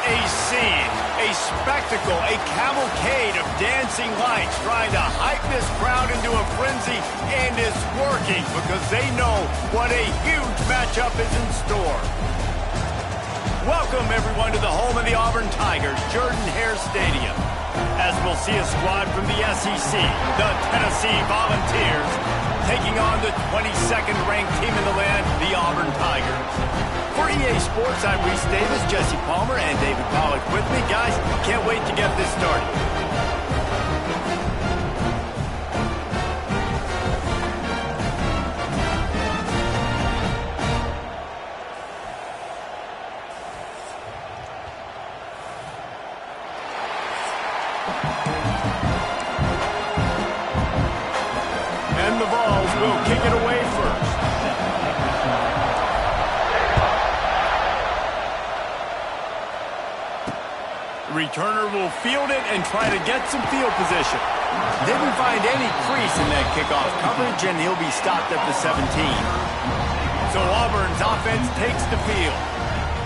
A scene, a spectacle, a cavalcade of dancing lights trying to hype this crowd into a frenzy, and it's working because they know what a huge matchup is in store. Welcome, everyone, to the home of the Auburn Tigers, Jordan-Hare Stadium, as we'll see a squad from the SEC, the Tennessee Volunteers, taking on the 22nd ranked team in the land, the Auburn Tigers. For EA Sports, I'm Reese Davis, Jesse Palmer, and David Pollack with me. Guys, can't wait to get this started. And the Vols will kick it away first. The returner will field it and try to get some field position. Didn't find any crease in that kickoff coverage, and he'll be stopped at the 17. So Auburn's offense takes the field.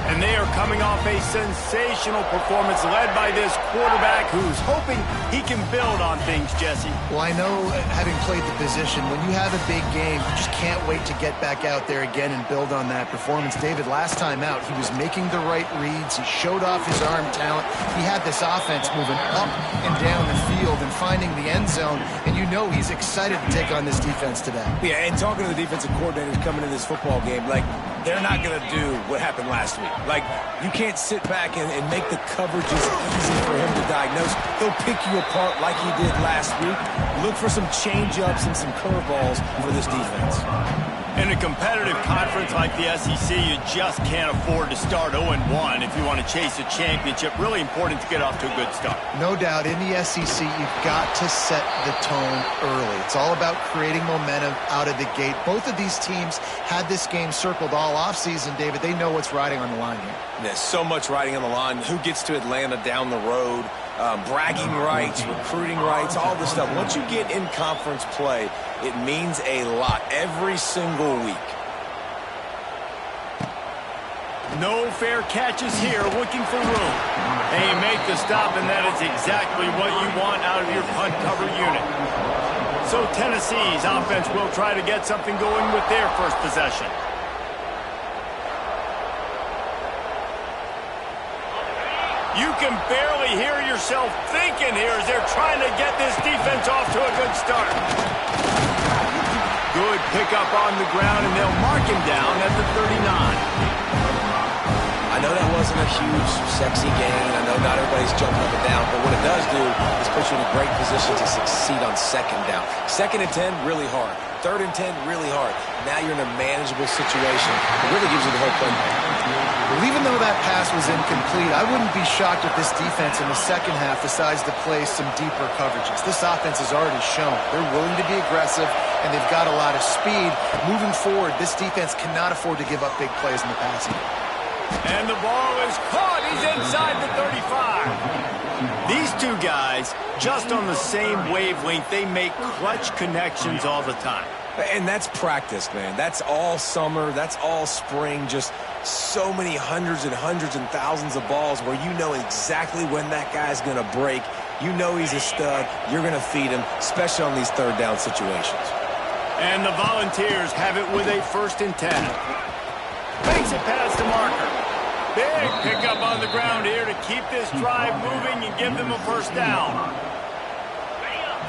And they are coming off a sensational performance led by this quarterback who's hoping he can build on things, Jesse. Well, I know, having played the position, when you have a big game, you just can't wait to get back out there again and build on that performance. David, last time out, he was making the right reads. He showed off his arm talent. He had this offense moving up and down the field and finding the end zone, and you know he's excited to take on this defense today. Yeah, and talking to the defensive coordinators coming into this football game, like, they're not going to do what happened last week. Like, you can't sit back and make the coverages easy for him to diagnose. He'll pick you apart like he did last week. Look for some change-ups and some curveballs for this defense. In a competitive conference like the SEC, you just can't afford to start 0-1 if you want to chase a championship. Really important to get off to a good start. No doubt, in the SEC, you've got to set the tone early. It's all about creating momentum out of the gate. Both of these teams had this game circled all offseason, David. They know what's riding on the line here. There's so much riding on the line. Who gets to Atlanta down the road? Bragging rights, recruiting rights, all this stuff. Once you get in conference play, it means a lot every single week. No fair catches here, looking for room. They make the stop, and that is exactly what you want out of your punt cover unit. So Tennessee's offense will try to get something going with their first possession. You can barely hear yourself thinking here as they're trying to get this defense off to a good start. Good pickup on the ground, and they'll mark him down at the 39. I know that wasn't a huge, sexy gain. I know not everybody's jumping up and down, but what it does do is put you in a great position to succeed on second down. 2nd and 10, really hard. 3rd and 10, really hard. Now you're in a manageable situation. It really gives you the whole play. Well, even though that pass was incomplete, I wouldn't be shocked if this defense in the second half decides to play some deeper coverages. This offense has already shown they're willing to be aggressive, and they've got a lot of speed. Moving forward, this defense cannot afford to give up big plays in the passing. And the ball is caught. He's inside the 35. These two guys, just on the same wavelength, they make clutch connections all the time. And that's practice, man. That's all summer. That's all spring. Just so many hundreds and thousands of balls where you know exactly when that guy's going to break. You know he's a stud. You're going to feed him, especially on these 3rd down situations. And the Volunteers have it with a 1st and 10. Makes it past the marker. Big pickup on the ground here to keep this drive moving and give them a 1st down.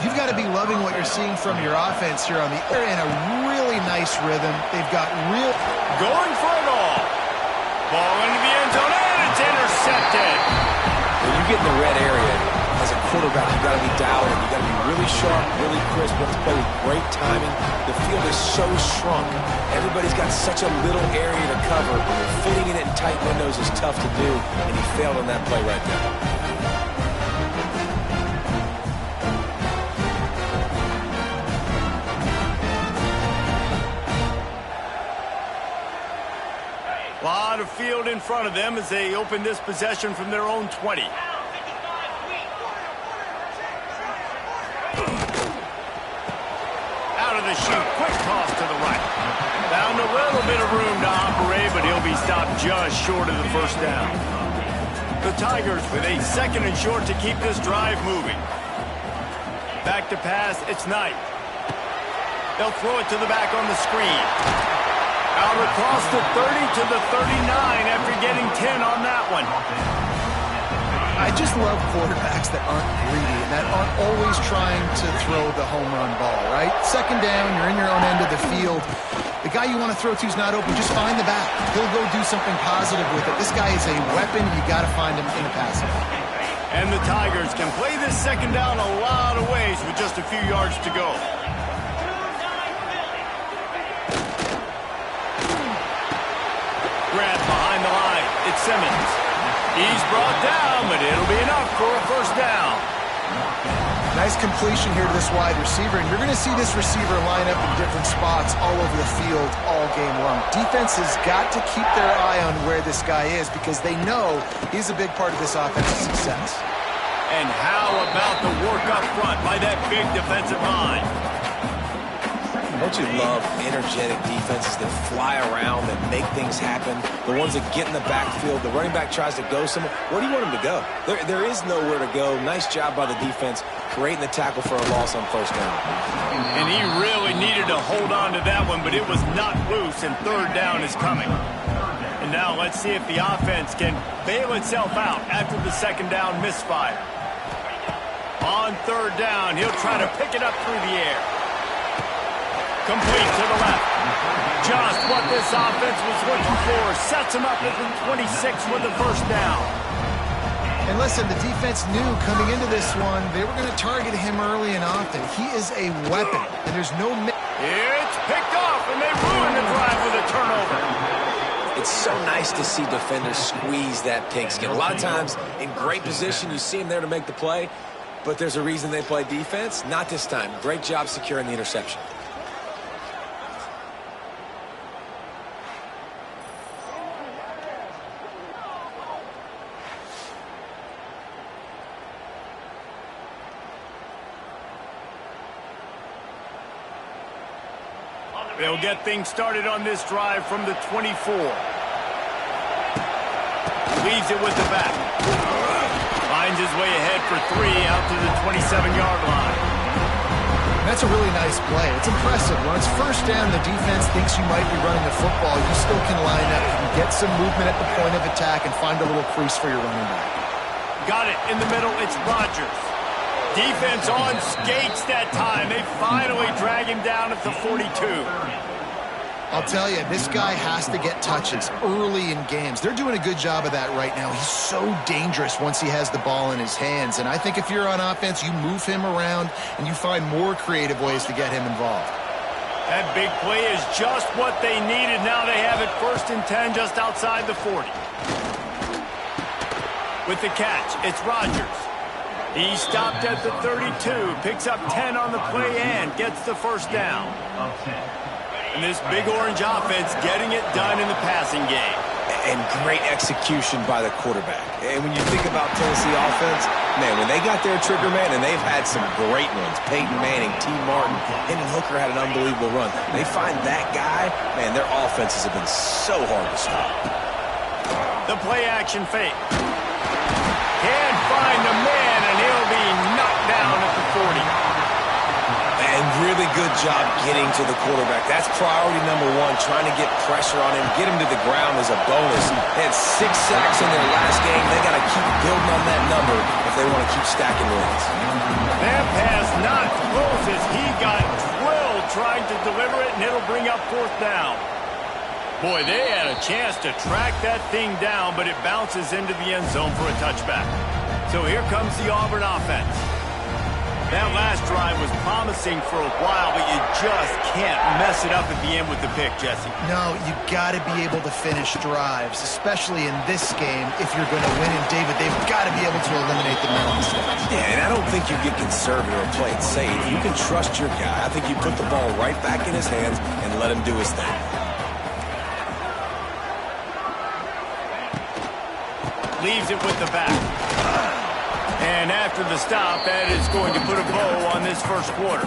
You've got to be loving what you're seeing from your offense here on the air in a really nice rhythm. They've got real... Going for it all. Ball into the end zone, and it's intercepted. When you get in the red area, as a quarterback, you've got to be dialed in. You've got to be really sharp, really crisp. You have to play with great timing. The field is so shrunk. Everybody's got such a little area to cover. Fitting it in tight windows is tough to do, and he failed on that play right there. A lot of field in front of them as they open this possession from their own 20. Out of the chute, quick toss to the right. Found a little bit of room to operate, but he'll be stopped just short of the 1st down. The Tigers with a 2nd and short to keep this drive moving. Back to pass, it's Knight. They'll throw it to the back on the screen. Out across the 30 to the 39 after getting 10 on that one. I just love quarterbacks that aren't greedy and that aren't always trying to throw the home run ball, right? 2nd down, you're in your own end of the field. The guy you want to throw to is not open. Just find the back. He'll go do something positive with it. This guy is a weapon. You got to find him in the passing. And the Tigers can play this 2nd down a lot of ways with just a few yards to go. Grab behind the line. It's Simmons. He's brought down, but it'll be enough for a 1st down. Nice completion here to this wide receiver, and you're going to see this receiver line up in different spots all over the field all game long. Defense has got to keep their eye on where this guy is because they know he's a big part of this offense's success. And how about the work up front by that big defensive line? Don't you love energetic defenses that fly around, that make things happen? The ones that get in the backfield, the running back tries to go somewhere. Where do you want him to go? There is nowhere to go. Nice job by the defense creating the tackle for a loss on 1st down. And he really needed to hold on to that one, but it was not loose, and 3rd down is coming. And now let's see if the offense can bail itself out after the 2nd down misfire. On 3rd down, he'll try to pick it up through the air. Complete to the left. Just what this offense was looking for. Sets him up at the 26 with the 1st down. And listen, the defense knew coming into this one, they were going to target him early and often. He is a weapon, and there's no... It's picked off, and they ruin the drive with a turnover. It's so nice to see defenders squeeze that pigskin. A lot of times, in great position, you see them there to make the play, but there's a reason they play defense. Not this time. Great job securing the interception. They'll get things started on this drive from the 24. Leaves it with the back. Finds his way ahead for 3 out to the 27-yard line. That's a really nice play. It's impressive. When it's 1st down, the defense thinks you might be running the football. You still can line up. You can get some movement at the point of attack and find a little crease for your running back. Got it in the middle. It's Rodgers. Defense on skates that time. They finally drag him down at the 42. I'll tell you, this guy has to get touches early in games. They're doing a good job of that right now. He's so dangerous once he has the ball in his hands. And I think if you're on offense, you move him around and you find more creative ways to get him involved. That big play is just what they needed. Now they have it 1st and 10 just outside the 40. With the catch, it's Rodgers. He stopped at the 32, picks up 10 on the play and gets the 1st down. And this big orange offense getting it done in the passing game. And great execution by the quarterback. And when you think about Tennessee offense, man, when they got their trigger man, and they've had some great ones, Peyton Manning, T. Martin, Hendon Hooker had an unbelievable run. They find that guy, man, their offenses have been so hard to stop. The play action fake. Can't find the man, and he'll be knocked down at the 40. And really good job getting to the quarterback. That's priority number 1, trying to get pressure on him, get him to the ground as a bonus. They had 6 sacks in their last game. They got to keep building on that number if they want to keep stacking wins. That pass not close as he got drilled trying to deliver it, and it'll bring up 4th down. Boy, they had a chance to track that thing down, but it bounces into the end zone for a touchback. So here comes the Auburn offense. That last drive was promising for a while, but you just can't mess it up at the end with the pick, Jesse. No, you got to be able to finish drives, especially in this game if you're going to win. And David, they've got to be able to eliminate the mental mistakes. Yeah, and I don't think you get conservative or play it safe. You can trust your guy. I think you put the ball right back in his hands and let him do his thing. Leaves it with the back. And after the stop, that is going to put a bow on this 1st quarter.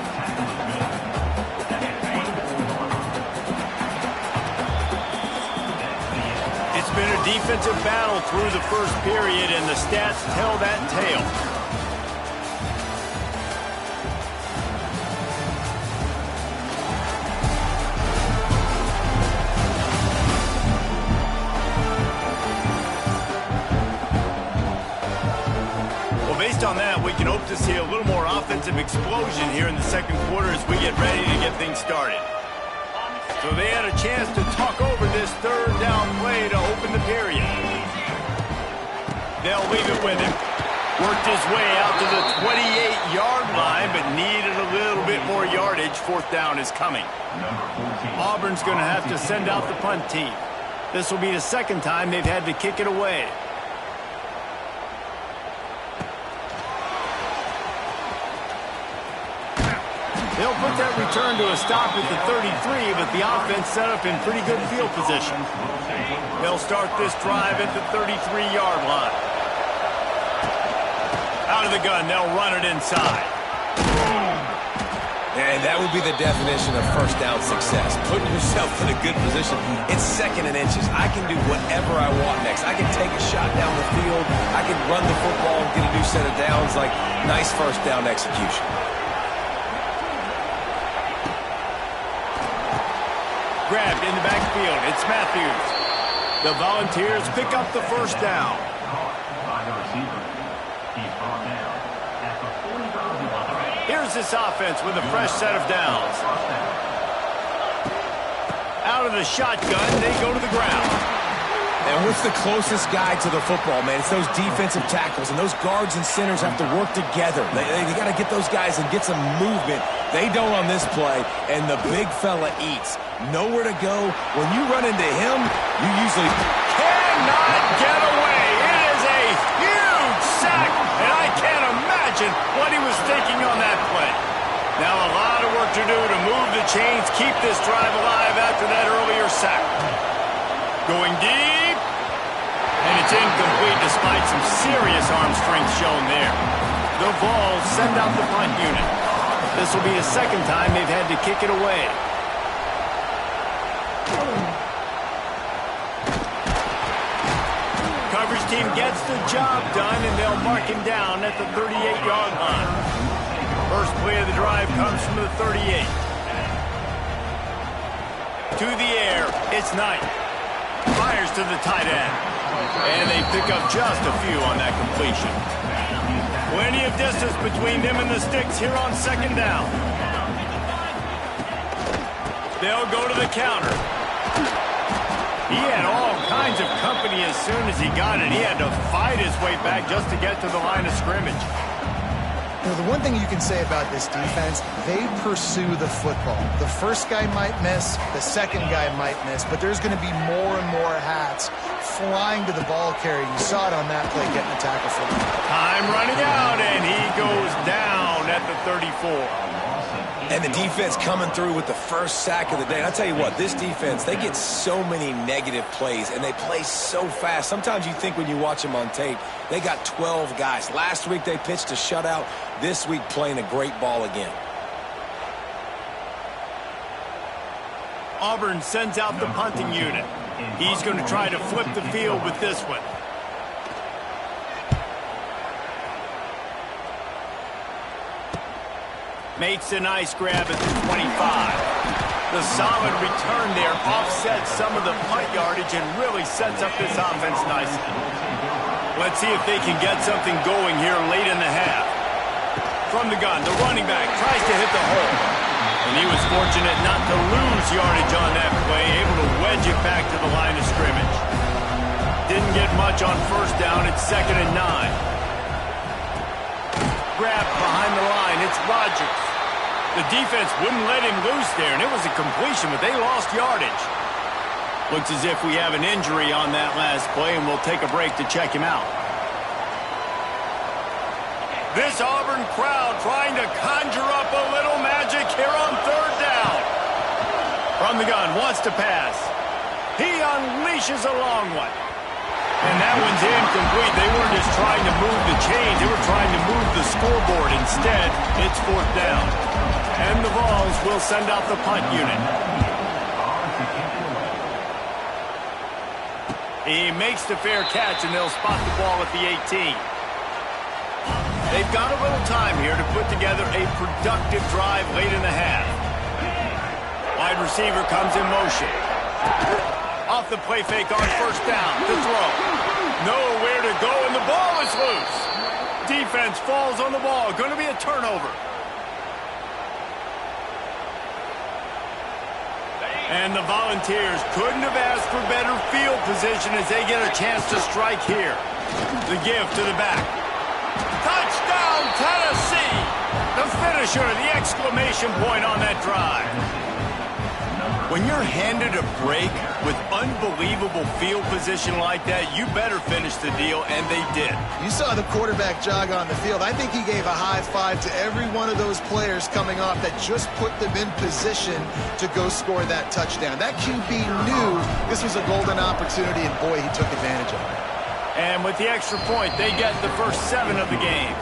It's been a defensive battle through the first period, and the stats tell that tale. Based on that, we can hope to see a little more offensive explosion here in the second quarter as we get ready to get things started. So they had a chance to talk over this third down play to open the period. They'll leave it with him. Worked his way out to the 28-yard line, but needed a little bit more yardage. Fourth down is coming. Auburn's going to have to send out the punt team. This will be the second time they've had to kick it away. They'll put that return to a stop at the 33, but the offense set up in pretty good field position. They'll start this drive at the 33-yard line. Out of the gun, they'll run it inside. And that would be the definition of first down success. Putting yourself in a good position. It's second and inches. I can do whatever I want next. I can take a shot down the field. I can run the football and get a new set of downs. Like, nice first down execution. Grabbed in the backfield. It's Matthews. The Volunteers pick up the first down. Here's this offense with a fresh set of downs. Out of the shotgun, they go to the ground. And what's the closest guy to the football, man? It's those defensive tackles, and those guards and centers have to work together. They got to get those guys and get some movement. They don't on this play, and the big fella eats. Nowhere to go. When you run into him, you usually cannot get away. It is a huge sack, and I can't imagine what he was thinking on that play. Now a lot of work to do to move the chains, keep this drive alive after that earlier sack. Going deep, and it's incomplete despite some serious arm strength shown there. The Vols send out the punt unit. This will be the second time they've had to kick it away. Coverage team gets the job done, and they'll mark him down at the 38-yard line. First play of the drive comes from the 38. To the air, it's Knight. Fires to the tight end. And they pick up just a few on that completion. Plenty of distance between them and the sticks here on second down. They'll go to the counter. He had all kinds of company as soon as he got it. He had to fight his way back just to get to the line of scrimmage. You know, the one thing you can say about this defense, they pursue the football. The first guy might miss, the second guy might miss, but there's going to be more and more hats flying to the ball carrier. You saw it on that play getting the tackle for him. Time running out, and he goes down at the 34. And the defense coming through with the first sack of the day. And I'll tell you what, this defense, they get so many negative plays, and they play so fast. Sometimes you think when you watch them on tape, they got 12 guys. Last week they pitched a shutout. This week playing a great ball again. Auburn sends out the punting unit. He's going to try to flip the field with this one. Makes a nice grab at the 25. The solid return there offsets some of the punt yardage and really sets up this offense nicely. Let's see if they can get something going here late in the half. From the gun, the running back tries to hit the hole. And he was fortunate not to lose yardage on that play, able to wedge it back to the line of scrimmage. Didn't get much on first down. It's 2nd and 9. Grab behind the line. It's Rodgers. The defense wouldn't let him loose there, and it was a completion, but they lost yardage. Looks as if we have an injury on that last play, and we'll take a break to check him out. This Auburn crowd trying to conjure up a little magic here on third down. From the gun, wants to pass. He unleashes a long one. And that one's incomplete. They weren't just trying to move the chains. They were trying to move the scoreboard. Instead, it's fourth down. And the Vols will send out the punt unit. He makes the fair catch, and they'll spot the ball at the 18. They've got a little time here to put together a productive drive late in the half. Wide receiver comes in motion. Off the play fake on first down to throw. Nowhere to go, and the ball is loose. Defense falls on the ball. Going to be a turnover. And the Volunteers couldn't have asked for better field position as they get a chance to strike here. The give to the back. Touchdown, Tennessee! The finisher, the exclamation point on that drive. When you're handed a break with unbelievable field position like that, you better finish the deal, and they did. You saw the quarterback jog on the field. I think he gave a high five to every one of those players coming off that just put them in position to go score that touchdown. That QB knew this was a golden opportunity, and boy, he took advantage of it. And with the extra point, they get the first 7 of the game.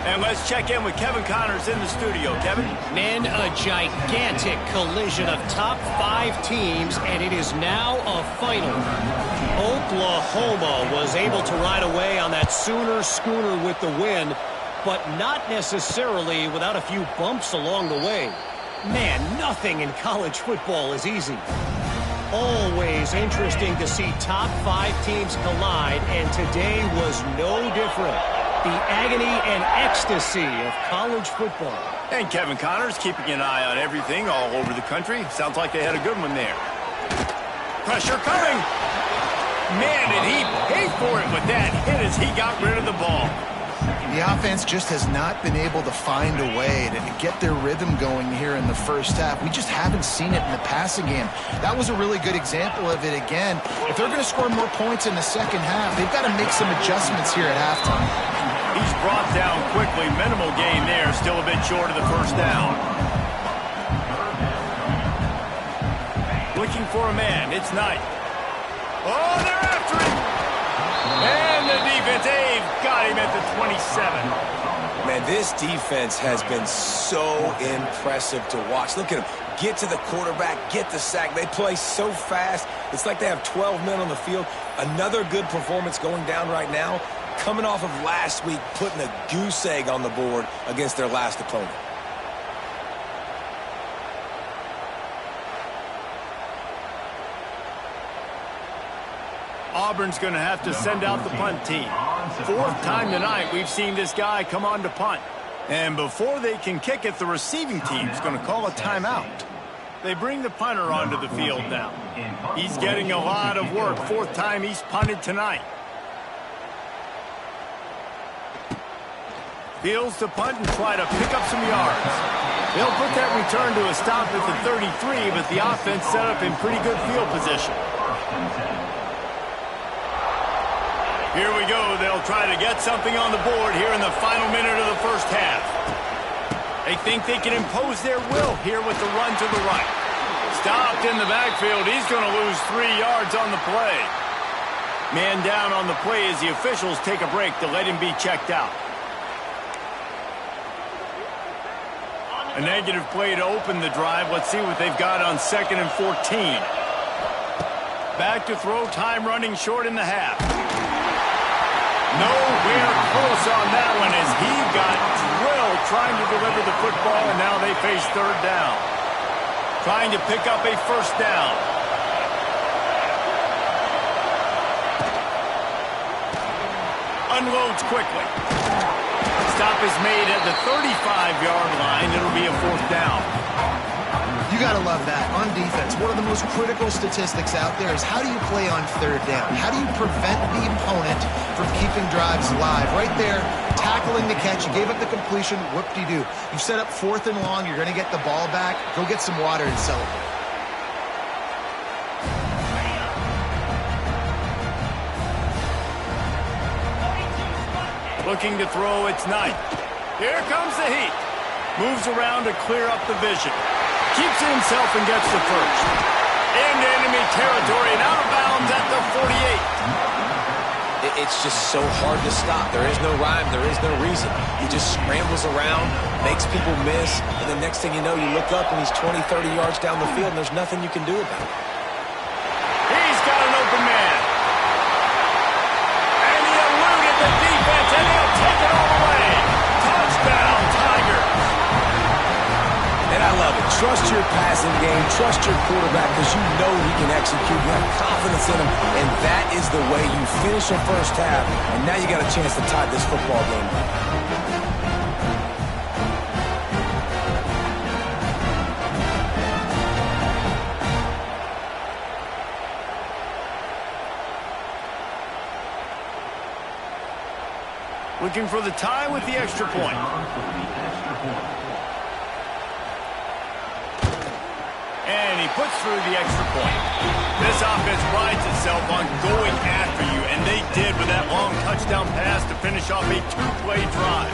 And let's check in with Kevin Connors in the studio. Kevin? Men, a gigantic collision of top 5 teams, and it is now a final. Oklahoma was able to ride away on that Sooner schooner with the win, but not necessarily without a few bumps along the way. Man, nothing in college football is easy. Always interesting to see top 5 teams collide, and today was no different. The agony and ecstasy of college football. And Kevin Connors keeping an eye on everything all over the country. Sounds like they had a good one there. Pressure coming. Man, did he pay for it with that hit as he got rid of the ball. The offense just has not been able to find a way to get their rhythm going here in the first half. We just haven't seen it in the passing game. That was a really good example of it again. If they're going to score more points in the second half, they've got to make some adjustments here at halftime. He's brought down quickly. Minimal gain there. Still a bit short of the first down. Looking for a man. It's Knight. Oh, they're after him. And the defense, they've got him at the 27. Man, this defense has been so impressive to watch. Look at them. Get to the quarterback, get the sack. They play so fast. It's like they have 12 men on the field. Another good performance going down right now. Coming off of last week, putting a goose egg on the board against their last opponent. Auburn's going to have to send out the punt team. 4th time tonight we've seen this guy come on to punt. And before they can kick it, the receiving team's going to call a timeout. They bring the punter onto the field now. He's getting a lot of work. 4th time he's punted tonight. Feels to punt and try to pick up some yards. They'll put that return to a stop at the 33, but the offense set up in pretty good field position. Here we go. They'll try to get something on the board here in the final minute of the first half. They think they can impose their will here with the run to the right. Stopped in the backfield. He's going to lose 3 yards on the play. Man down on the play as the officials take a break to let him be checked out. A negative play to open the drive. Let's see what they've got on 2nd and 14. Back to throw, time running short in the half. Nowhere close on that one as he got drilled trying to deliver the football, and now they face 3rd down. Trying to pick up a first down. Unloads quickly. Stop is made at the 35-yard line. It'll be a 4th down. You got to love that. On defense, one of the most critical statistics out there is how do you play on 3rd down? How do you prevent the opponent from keeping drives alive? Right there, tackling the catch. You gave up the completion. Whoop-de-doo. You set up 4th and long. You're going to get the ball back. Go get some water and celebrate. Looking to throw, it's Knight. Here comes the heat. Moves around to clear up the vision. Keeps it himself and gets the first. Into enemy territory and out of bounds at the 48. It's just so hard to stop. There is no rhyme. There is no reason. He just scrambles around, makes people miss, and the next thing you know, you look up and he's 20, 30 yards down the field, and there's nothing you can do about it. He's got an open man. Trust your passing game. Trust your quarterback because you know he can execute. You have confidence in him, and that is the way you finish the first half, and now you got a chance to tie this football game up. Looking for the tie with the extra point. And he puts through the extra point. This offense prides itself on going after you, and they did with that long touchdown pass to finish off a two-play drive.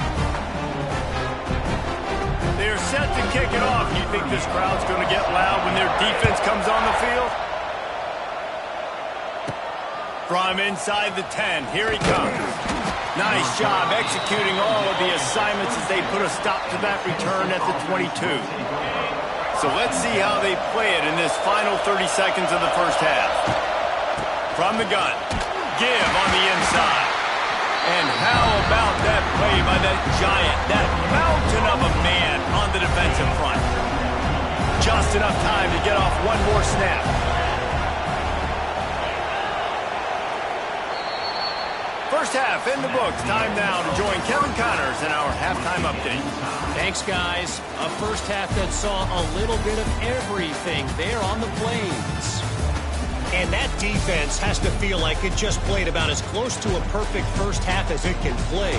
They're set to kick it off. You think this crowd's going to get loud when their defense comes on the field? From inside the 10, here he comes. Nice job executing all of the assignments as they put a stop to that return at the 22. So let's see how they play it in this final 30 seconds of the first half. From the gun, give on the inside. And how about that play by that giant, that mountain of a man on the defensive front? Just enough time to get off one more snap. First half in the books. Time now to join Kevin Connors in our halftime update. Thanks, guys. A first half that saw a little bit of everything there on the Plains. And that defense has to feel like it just played about as close to a perfect first half as it can play.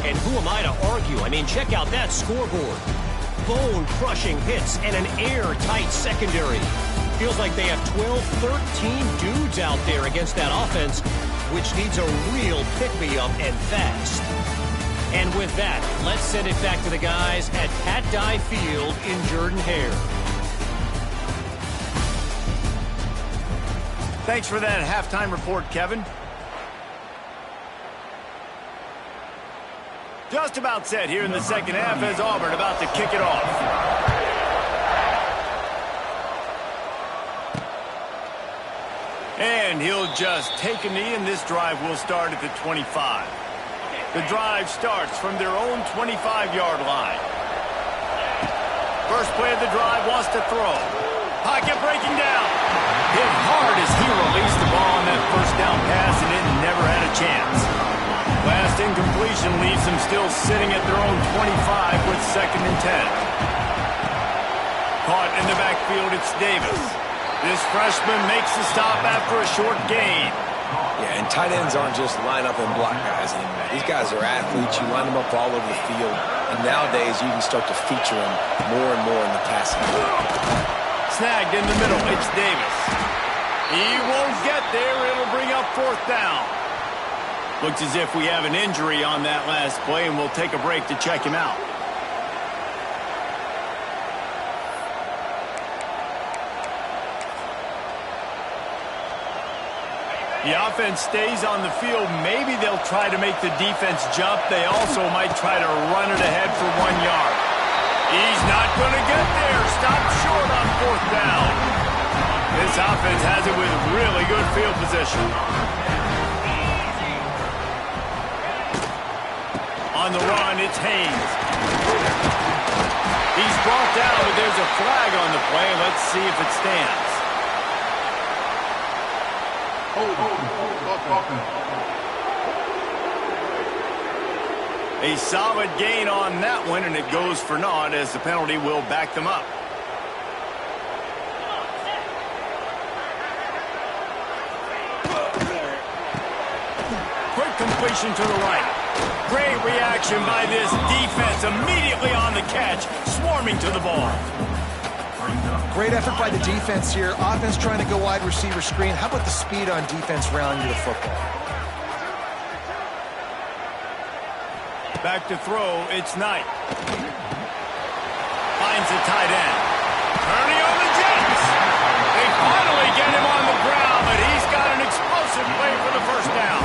And who am I to argue? I mean, check out that scoreboard. Bone-crushing hits and an airtight secondary. Feels like they have 12, 13 dudes out there against that offense, which needs a real pick-me-up and fast. And with that, let's send it back to the guys at Pat Dye Field in Jordan-Hare. Thanks for that halftime report, Kevin. Just about set here in the second half as Auburn about to kick it off. And he'll just take a knee, and this drive will start at the 25. The drive starts from their own 25-yard line. First play of the drive wants to throw. Pocket breaking down. Hit hard as he released the ball on that first down pass, and it never had a chance. Last incompletion leaves them still sitting at their own 25 with 2nd and 10. Caught in the backfield, it's Davis. This freshman makes the stop after a short gain. Yeah, and tight ends aren't just line up and block guys anymore. These guys are athletes. You line them up all over the field. And nowadays, you can start to feature them more and more in the passing game. Snagged in the middle. It's Davis. He won't get there. It'll bring up 4th down. Looks as if we have an injury on that last play, and we'll take a break to check him out. The offense stays on the field. Maybe they'll try to make the defense jump. They also might try to run it ahead for 1 yard. He's not going to get there. Stopped short on 4th down. This offense has it with really good field position. On the run, it's Haynes. He's brought down, but there's a flag on the play. Let's see if it stands. A solid gain on that one, and it goes for naught as the penalty will back them up. Quick completion to the right. Great reaction by this defense, immediately on the catch, swarming to the ball. Great effort by the defense here. Offense trying to go wide receiver screen. How about the speed on defense rallying to the football? Back to throw, it's Knight. Finds the tight end. Turning on the Jets. They finally get him on the ground, but he's got an explosive play for the first down.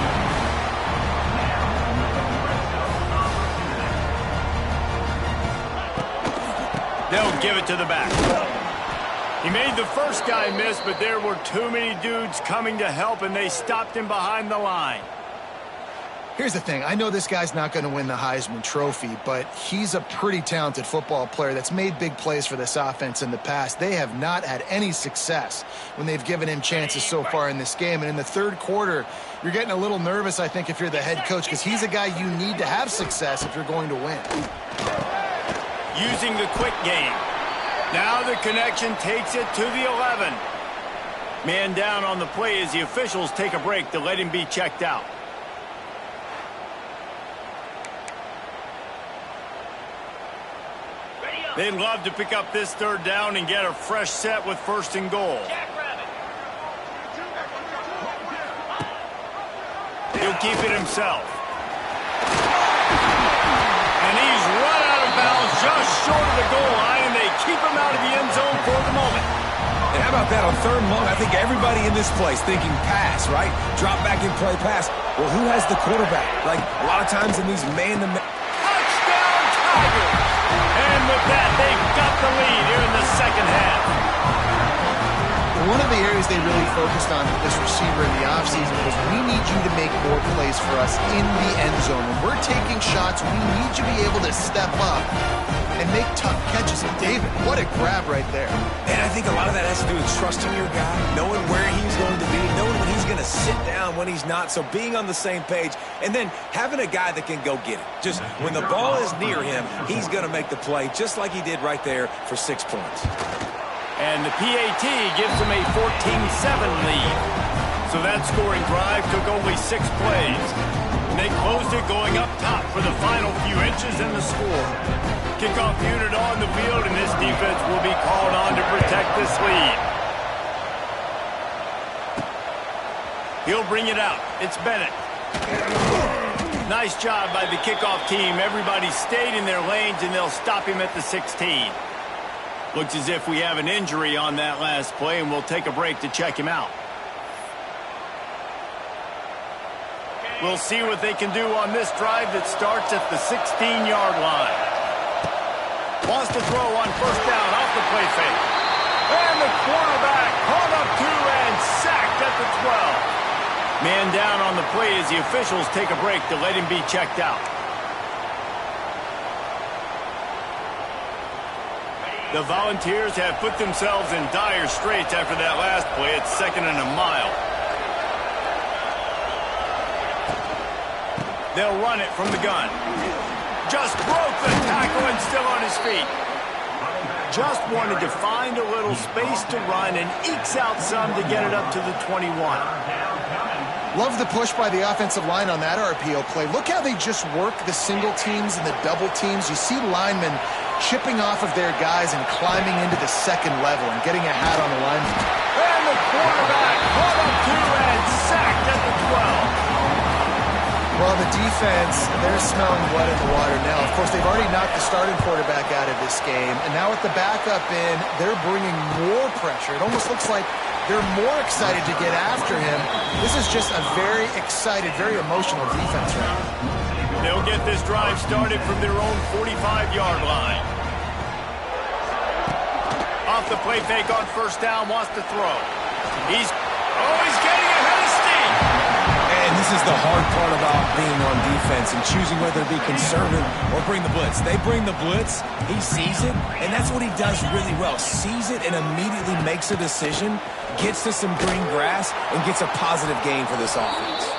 They'll give it to the back. He made the first guy miss, but there were too many dudes coming to help, and they stopped him behind the line. Here's the thing. I know this guy's not going to win the Heisman Trophy, but he's a pretty talented football player that's made big plays for this offense in the past. They have not had any success when they've given him chances so far in this game. And in the third quarter, you're getting a little nervous, I think, if you're the head coach, because he's a guy you need to have success if you're going to win. Using the quick game. Now the connection takes it to the 11. Man down on the play as the officials take a break to let him be checked out. They'd love to pick up this third down and get a fresh set with 1st and goal. He'll keep it himself. And he's run out of bounds just short of the goal line, and they keep him out of the end zone for the moment. And how about that on 3rd and long? I think everybody in this place thinking pass, right? Drop back and play pass. Well, who has the quarterback? Like, a lot of times in these man-to-man... Touchdown, Tigers! And with that, they've got the lead here in the second half. One of the areas they really focused on with this receiver in the offseason was, we need you to make more plays for us in the end zone. When we're taking shots, we need you to be able to step up and make tough catches. And David, what a grab right there. And I think a lot of that has to do with trusting your guy, knowing where he's going to be, knowing when he's going to sit down, when he's not. So being on the same page, and then having a guy that can go get it. Just when the ball is near him, he's going to make the play, just like he did right there for 6 points. And the PAT gives them a 14-7 lead. So that scoring drive took only 6 plays. And they closed it going up top for the final few inches in the score. Kickoff unit on the field, and this defense will be called on to protect this lead. He'll bring it out. It's Bennett. Nice job by the kickoff team. Everybody stayed in their lanes, and they'll stop him at the 16. Looks as if we have an injury on that last play, and we'll take a break to check him out. We'll see what they can do on this drive that starts at the 16-yard line. Wants to throw on 1st down off the play fake. And the quarterback caught up to and sacked at the 12. Man down on the play as the officials take a break to let him be checked out. The Volunteers have put themselves in dire straits after that last play. It's 2nd and a mile. They'll run it from the gun. Just broke the tackle and still on his feet. Just wanted to find a little space to run and ekes out some to get it up to the 21. Love the push by the offensive line on that RPO play. Look how they just work the single teams and the double teams. You see linemen chipping off of their guys and climbing into the 2nd level and getting a hat on the lineman. And the quarterback caught up to and sacked at the 12. Well, the defense, they're smelling blood in the water now. Of course, they've already knocked the starting quarterback out of this game. And now with the backup in, they're bringing more pressure. It almost looks like they're more excited to get after him. This is just a very excited, very emotional defense right now. They'll get this drive started from their own 45-yard line. Off the play fake on 1st down, wants to throw. He's getting ahead of steam. And this is the hard part about being on defense and choosing whether to be conservative or bring the blitz. They bring the blitz, he sees it, and that's what he does really well. Sees it and immediately makes a decision, gets to some green grass, and gets a positive gain for this offense.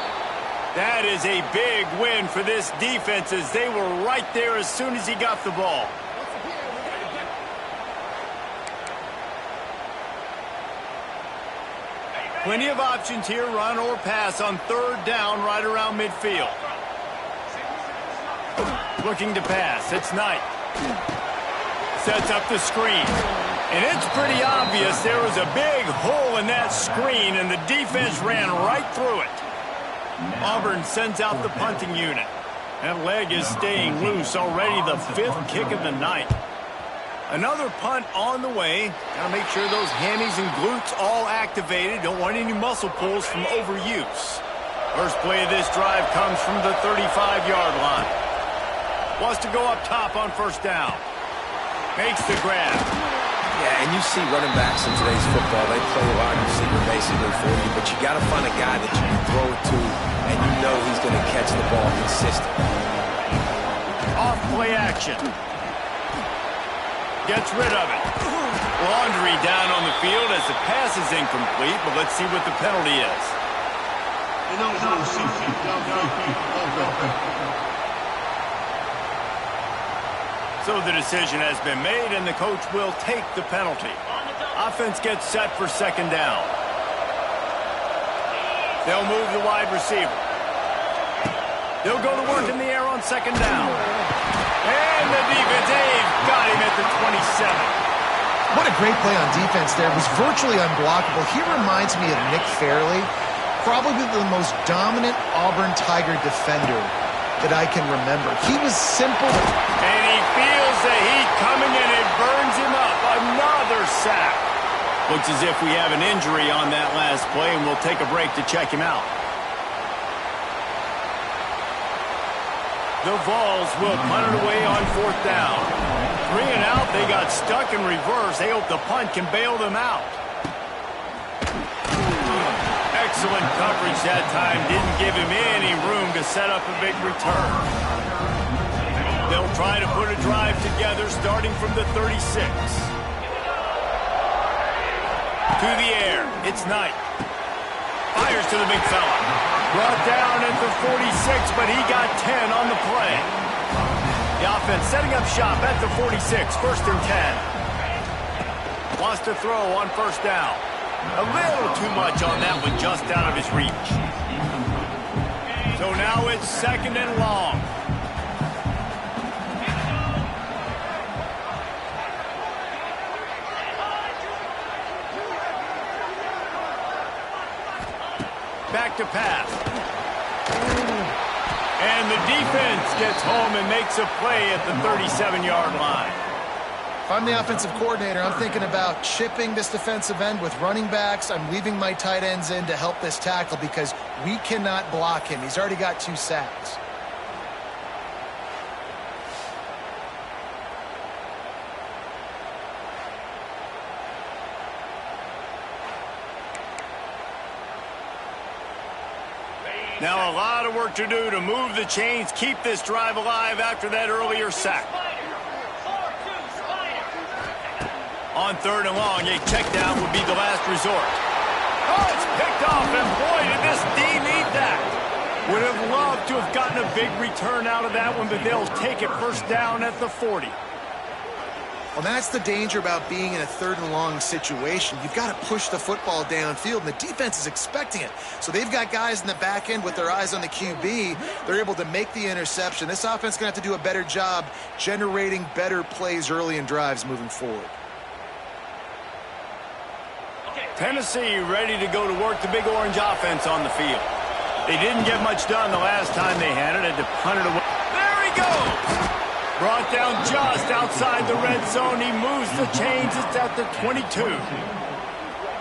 That is a big win for this defense as they were right there as soon as he got the ball. Plenty of options here, run or pass on 3rd down right around midfield. Looking to pass, it's Knight. Sets up the screen. And it's pretty obvious there was a big hole in that screen, and the defense ran right through it. Auburn sends out the punting unit. That leg is staying loose, already the 5th kick of the night. Another punt on the way. Got to make sure those hammies and glutes all activated. Don't want any muscle pulls from overuse. First play of this drive comes from the 35-yard line. Wants to go up top on 1st down. Makes the grab. Yeah, and you see running backs in today's football, they play a wide receiver basically for you, but you got to find a guy that you can throw it to, and you know he's going to catch the ball consistently. Off play action. Gets rid of it. Laundry down on the field as the pass is incomplete, but let's see what the penalty is. So the decision has been made, and the coach will take the penalty. Offense gets set for second down. They'll move the wide receiver. They'll go to work in the air on second down. And the defense, they've got him at the 27. What a great play on defense there. It was virtually unblockable. He reminds me of Nick Fairley, probably the most dominant Auburn Tiger defender that I can remember. He was simple. And he feels the heat coming, and it burns him up. Another sack. Looks as if we have an injury on that last play, and we'll take a break to check him out. The Vols will punt it away on fourth down. 3 and out, they got stuck in reverse. They hope the punt can bail them out. Excellent coverage that time. Didn't give him any room to set up a big return. They'll try to put a drive together starting from the 36. To the air. It's Knight. Fires to the big fella. Brought down at the 46, but he got 10 on the play. The offense setting up shop at the 46, first and 10. Wants to throw on first down. A little too much on that one, just out of his reach. So now it's second and long. Back to pass. And the defense gets home and makes a play at the 37-yard line. If I'm the offensive coordinator, I'm thinking about chipping this defensive end with running backs. I'm leaving my tight ends in to help this tackle because we cannot block him. He's already got 2 sacks. Now a lot of work to do to move the chains, keep this drive alive after that earlier sack. On third and long, a check down would be the last resort. Oh, it's picked off, and boy, did this D need that. Would have loved to have gotten a big return out of that one, but they'll take it first down at the 40. Well, that's the danger about being in a third and long situation. You've got to push the football downfield, and the defense is expecting it. So they've got guys in the back end with their eyes on the QB. They're able to make the interception. This offense is going to have to do a better job generating better plays early in drives moving forward. Tennessee ready to go to work the big orange offense on the field. They didn't get much done the last time they had it. Had to punt it away. There he goes! Brought down just outside the red zone. He moves the chains. It's at the 22.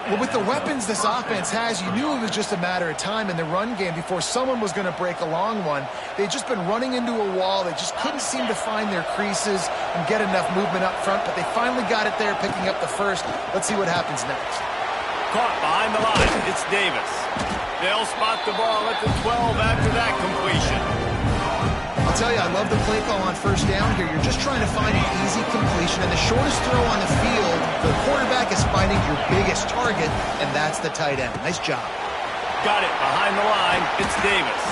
Well, with the weapons this offense has, you knew it was just a matter of time in the run game before someone was going to break a long one. They'd just been running into a wall. They just couldn't seem to find their creases and get enough movement up front, but they finally got it there, picking up the first. Let's see what happens next. Caught behind the line. It's Davis. They'll spot the ball at the 12 after that completion. I'll tell you, I love the play call on first down here. You're just trying to find an easy completion, and the shortest throw on the field, the quarterback is finding your biggest target, and that's the tight end. Nice job. Got it behind the line. It's Davis.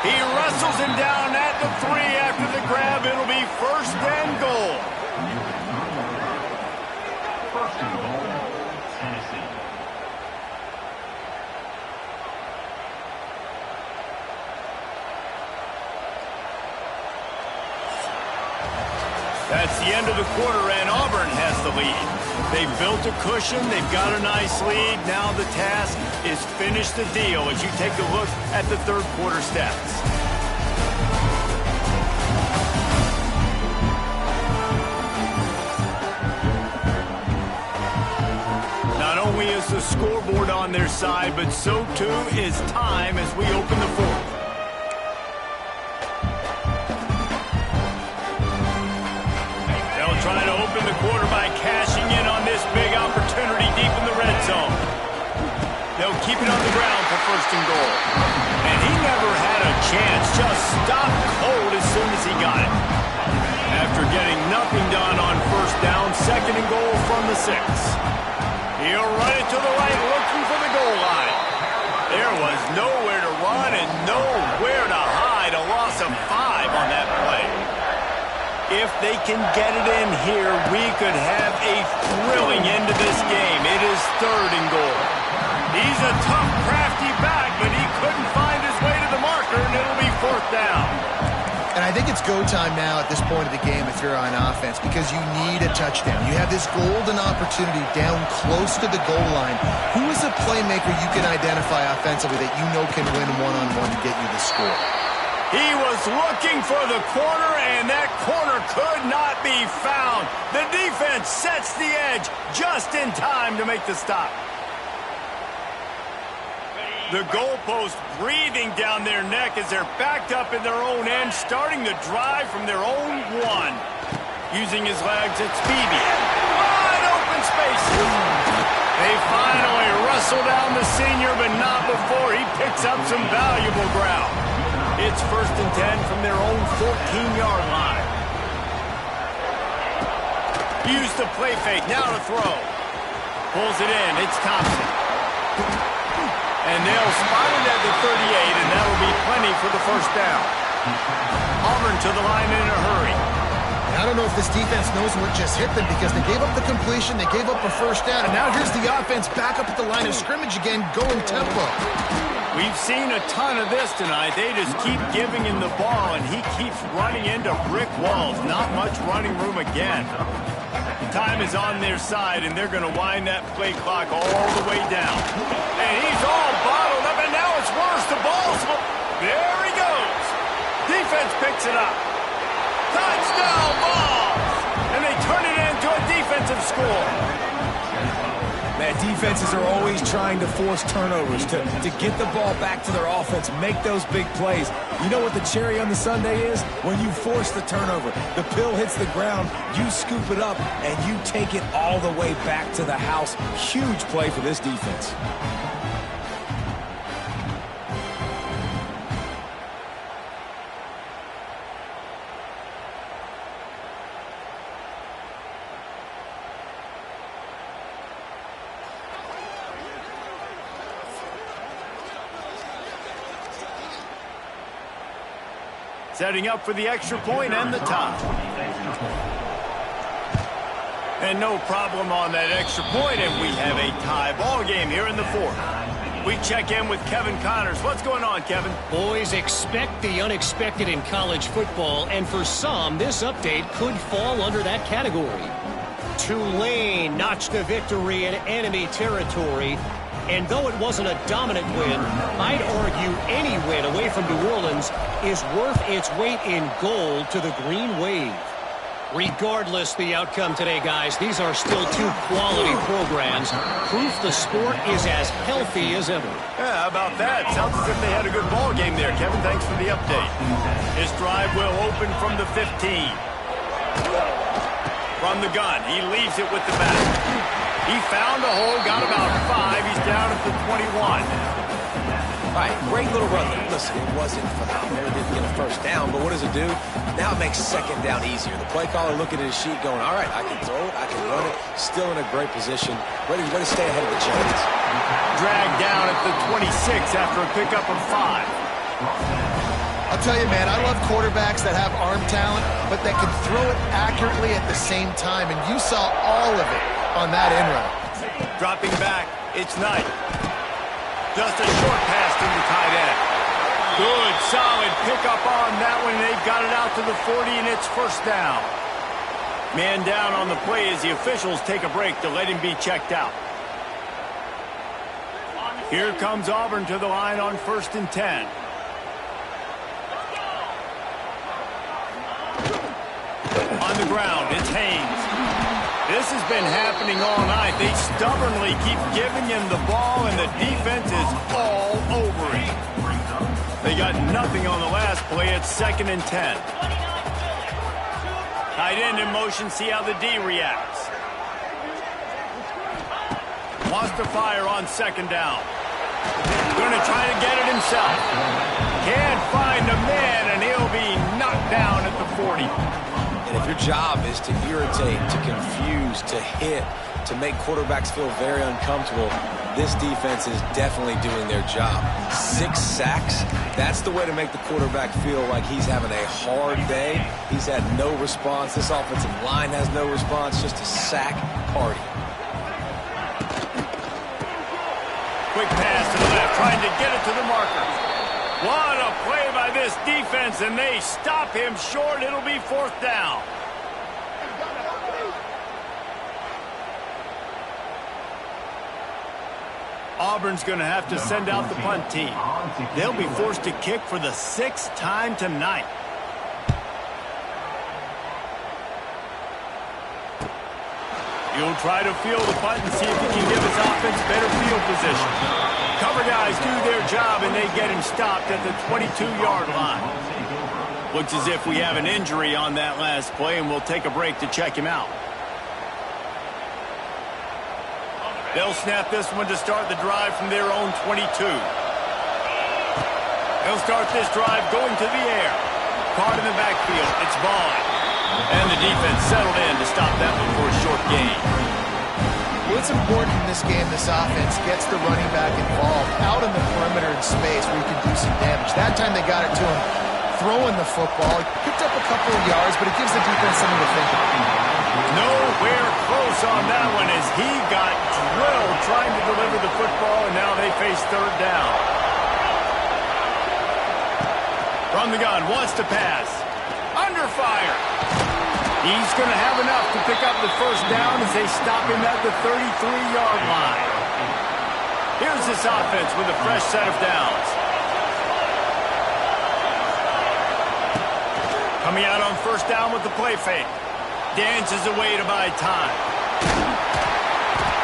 He wrestles him down at the 3 after the grab. It'll be first and goal. First and goal, Tennessee. That's the end of the quarter, and Auburn has the lead. They've built a cushion. They've got a nice lead. Now the task is finish the deal as you take a look at the third quarter stats. Not only is the scoreboard on their side, but so too is time as we open the fourth. Trying to open the quarter by cashing in on this big opportunity deep in the red zone. They'll keep it on the ground for 1st and goal. And he never had a chance. Just stopped cold as soon as he got it. After getting nothing done on 1st down, 2nd and goal from the 6. He'll run it to the right, looking for the goal line. There was nowhere to run and nowhere to hide. A loss of 5 on that play. If they can get it in here, we could have a thrilling end to this game. It is 3rd and goal. He's a tough, crafty back, but he couldn't find his way to the marker, and it'll be 4th down. And I think it's go time now at this point of the game if you're on offense, because you need a touchdown. You have this golden opportunity down close to the goal line. Who is a playmaker you can identify offensively that you know can win one-on-one to get you the score? He was looking for the corner, and that corner could not be found. The defense sets the edge just in time to make the stop. The goalpost breathing down their neck as they're backed up in their own end, starting the drive from their own 1. Using his legs, it's Beebe. Wide open space. They finally wrestle down the senior, but not before he picks up some valuable ground. It's 1st and 10 from their own 14-yard line. Use the play fake, now to throw. Pulls it in, it's Thompson. And they'll spot it at the 38, and that'll be plenty for the 1st down. Auburn to the line in a hurry. I don't know if this defense knows what just hit them, because they gave up the completion, they gave up a 1st down, and now here's the offense back up at the line of scrimmage again, going tempo. We've seen a ton of this tonight. They just keep giving him the ball, and he keeps running into brick walls. Not much running room again. Time is on their side, and they're going to wind that play clock all the way down. And he's all bottled up, and now it's worse. The ball's... There he goes. Defense picks it up. Touchdown balls! And they turn it into a defensive score. Man, defenses are always trying to force turnovers to get the ball back to their offense, make those big plays. You know what the cherry on the sundae is? When you force the turnover, the pill hits the ground, you scoop it up, and you take it all the way back to the house. Huge play for this defense. Setting up for the extra point and the tie. And no problem on that extra point, and we have a tie ball game here in the 4th. We check in with Kevin Connors. What's going on, Kevin? Boys, expect the unexpected in college football, and for some, this update could fall under that category. Tulane notched a victory in enemy territory. And though it wasn't a dominant win, I'd argue any win away from New Orleans is worth its weight in gold to the Green Wave. Regardless the outcome today, guys, these are still 2 quality programs. Proof the sport is as healthy as ever. Yeah, how about that? Sounds as if they had a good ball game there, Kevin. Thanks for the update. This drive will open from the 15. From the gun, he leaves it with the back. He found a hole, got about 5. He's down at the 21. All right, great little run there. Listen, it wasn't phenomenal. It didn't get a 1st down, but what does it do? Now it makes 2nd down easier. The play caller looking at his sheet going, all right, I can throw it, I can run it. Still in a great position. Ready to stay ahead of the chains. Dragged down at the 26 after a pickup of 5. I'll tell you, man, I love quarterbacks that have arm talent, but that can throw it accurately at the same time, and you saw all of it on that in run. Dropping back, it's Knight. Just a short pass to the tight end. Good, solid pickup on that one. They've got it out to the 40, and it's 1st down. Man down on the play as the officials take a break to let him be checked out. Here comes Auburn to the line on 1st and 10. On the ground, it's Haynes. This has been happening all night. They stubbornly keep giving him the ball, and the defense is all over him. They got nothing on the last play. It's 2nd and 10. Tight end in motion. See how the D reacts. Wants to fire on second down. Going to try to get it himself. Can't find a man, and he'll be knocked down at the 40. And if your job is to irritate, to confuse, to hit, to make quarterbacks feel very uncomfortable, this defense is definitely doing their job. 6 sacks, that's the way to make the quarterback feel like he's having a hard day. He's had no response. This offensive line has no response, just a sack party. Quick pass to the left, trying to get it to the marker. What a play by this defense, and they stop him short. It'll be 4th down. Auburn's going to have to send out the punt team. They'll be forced to kick for the 6th time tonight. He'll try to field the punt and see if he can give his offense better field position. Cover guys do their job, and they get him stopped at the 22-yard line. Looks as if we have an injury on that last play, and we'll take a break to check him out. They'll snap this one to start the drive from their own 22. They'll start this drive going to the air. Caught in the backfield. It's Vaughn. And the defense settled in to stop that one for a short gain. Well, it's important in this game this offense gets the running back involved out in the perimeter in space where he can do some damage. That time they got it to him throwing the football. He picked up a couple of yards, but it gives the defense something to think about. Nowhere close on that one as he got drilled trying to deliver the football, and now they face 3rd down. From the gun, wants to pass. Under fire. He's going to have enough to pick up the 1st down as they stop him at the 33-yard line. Here's this offense with a fresh set of downs. Coming out on 1st down with the play fake. Dances away to buy time.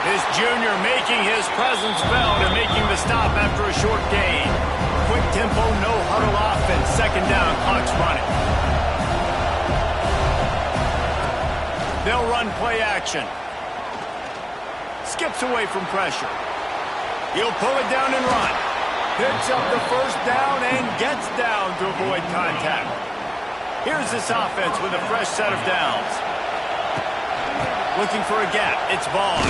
This junior making his presence felt and making the stop after a short gain. Quick tempo, no huddle offense. 2nd down, clock's running. They'll run play action. Skips away from pressure. He'll pull it down and run. Picks up the 1st down and gets down to avoid contact. Here's this offense with a fresh set of downs. Looking for a gap. It's Vaughn.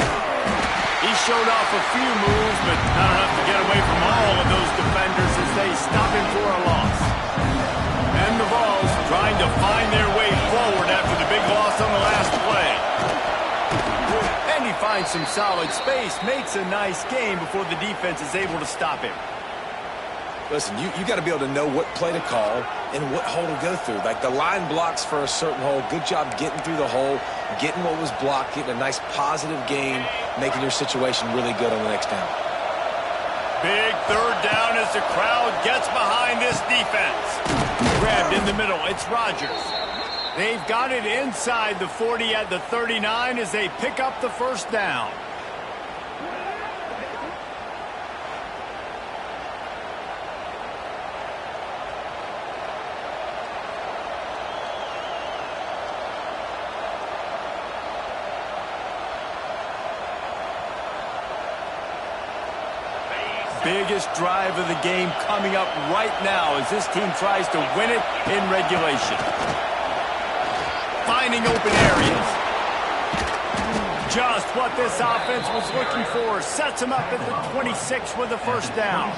He showed off a few moves, but not enough to get away from all of those defenders as they stop him for a loss. And the Vols trying to find their way forward after the big loss on the last play. And he finds some solid space, makes a nice game before the defense is able to stop him. Listen, you got to be able to know what play to call and what hole to go through. Like the line blocks for a certain hole. Good job getting through the hole, getting what was blocked, getting a nice positive gain, making your situation really good on the next down. Big 3rd down as the crowd gets behind this defense. Grabbed in the middle. It's Rodgers. They've got it inside the 40 at the 39 as they pick up the 1st down. Biggest drive of the game coming up right now as this team tries to win it in regulation. Finding open areas. Just what this offense was looking for. Sets him up at the 26 with a 1st down.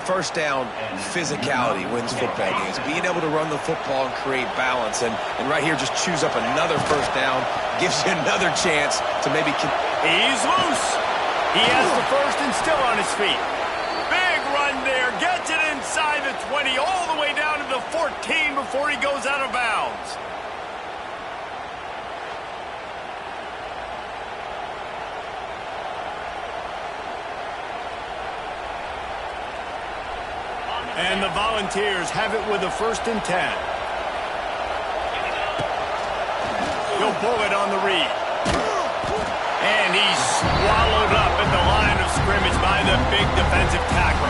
1st down, physicality wins football games. Being able to run the football and create balance. And right here, just choose up another 1st down. Gives you another chance to maybe... He's loose. He has the 1st and still on his feet. Big run there. Gets it inside the 20 all the way down to the 14 before he goes out of bounds. And the Volunteers have it with a 1st and 10. He'll pull it on the read. And he's swallowed up at the line of scrimmage by the big defensive tackle.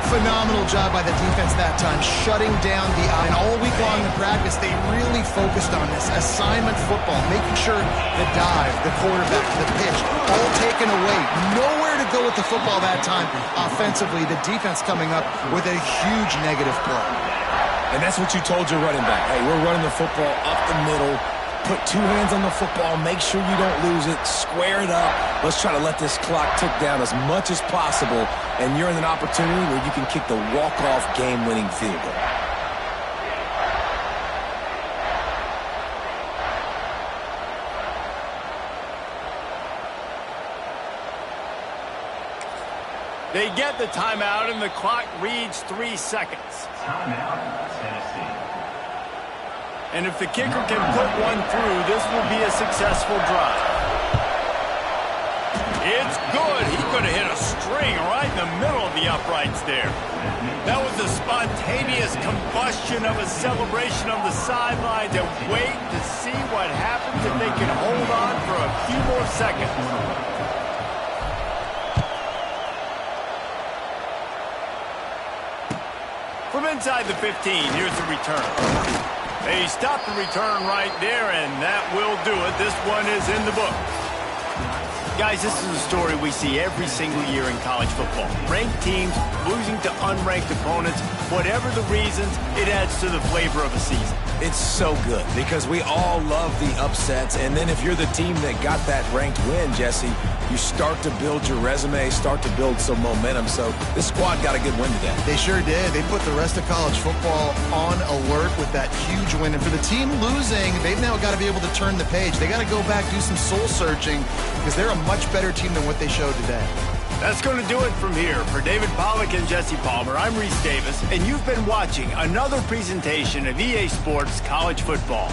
Phenomenal job by the defense that time, shutting down the eye. And all week long in practice, they really focused on this assignment football, making sure the dive, the quarterback, the pitch, all taken away. Nowhere to go with the football that time. Offensively, the defense coming up with a huge negative play. And that's what you told your running back. Hey, we're running the football up the middle. Put two hands on the football. Make sure you don't lose it. Square it up. Let's try to let this clock tick down as much as possible. And you're in an opportunity where you can kick the walk-off game-winning field goal. They get the timeout, and the clock reads 3 seconds. Timeout, Tennessee. And if the kicker can put one through, this will be a successful drive. It's good. He could have hit a string right in the middle of the uprights there. That was a spontaneous combustion of a celebration on the sidelines, and wait to see what happens if they can hold on for a few more seconds. From inside the 15, here's the return. They stopped the return right there, and that will do it. This one is in the book. Guys, this is a story we see every single year in college football. Ranked teams losing to unranked opponents. Whatever the reasons, it adds to the flavor of a season. It's so good because we all love the upsets. And then if you're the team that got that ranked win, Jesse, you start to build your resume, start to build some momentum. So this squad got a good win today. They sure did. They put the rest of college football on alert with that huge win. And for the team losing, they've now got to be able to turn the page. They got to go back, do some soul searching, because they're a much better team than what they showed today. That's going to do it from here. For David Pollack and Jesse Palmer, I'm Reese Davis, and you've been watching another presentation of EA Sports College Football.